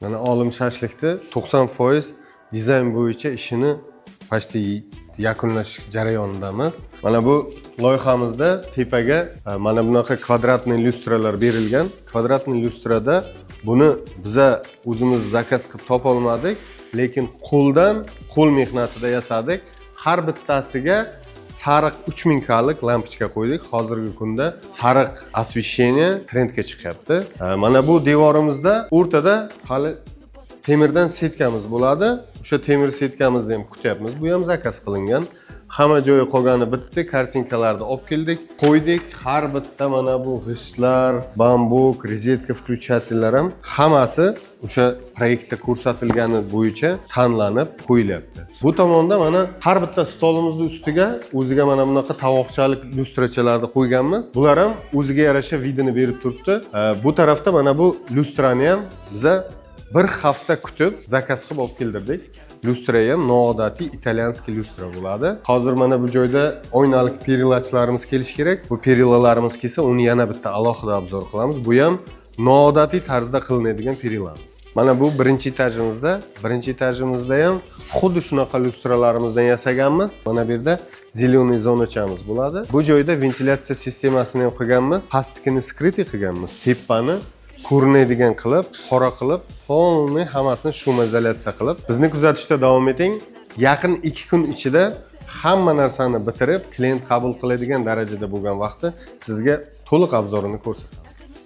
Mana olim shashlikda 90% dizayn bo'yicha ishini почти yakunlash jarayonidamiz. Mana bu loyihamizda tepaga mana bunaqa kvadratli lyustralar berilgan. Kvadratli lyustrada buni biza o'zimiz zakaz qilib topa olmadik, lekin qo'l mehnatida yasadik. Har bittasiga sariq 3000 kalik lampochka qo'ydik. Hozirgi kunda sariq освещение trendga chiqyapti. Mana bu devorimizda o'rtada hali temirdan setkamiz bo'ladi. O'sha temir setkamizni ham kutyapmiz. Bu ham zakaz qilingan. Hamma joyi qolgani bitta, kartinkalarni olib keldik, qo'ydik. Har bitta mana bu g'ishtlar, bambuk, rozetka, включательlar ham hammasi o'sha proyektda ko'rsatilgani bo'yicha tanlanib qo'yilyapti. Bu tomonda mana har bitta stolimizning ustiga o'ziga mana bunaqa tovoqchalik lyustrachalarni qo'yganmiz. Bular ham o'ziga yarasha vidini berib turibdi. Bu tarafda mana bu lyustrani ham biza bir hafta kutib zakaz qilib olib keldirdik. Lustra ham noodatiy italyanskiy lustra bo'ladi. Hozir mana bu joyda oynalik perilachilarimiz kelish kerak. Bu perilalarimiz kelsa, uni yana bitta alohida obzor qilamiz. Bu ham noodatiy tarzda qilinadigan perilamiz. Mana bu birinchi etajimizda. Birinchi etajimizda ham xuddi shunaqa lustralarimizdan yasaganmiz. Mana bu yerda zelyoniy zonachamiz bo'ladi. Bu joyda ventilyatsiya sistemasini ham qilganmiz. Plastikini skrytiy qilganmiz. Tepani ko'rinadigan qilib, qora qilib, polni hammasini shumoizolyatsiya qilib, bizni kuzatishda davom eting. Yaqin 2 kun ichida hamma narsani bitirib, klient qabul qiladigan darajada bo'lgan vaqtda sizga to'liq obzorini ko'rsataman.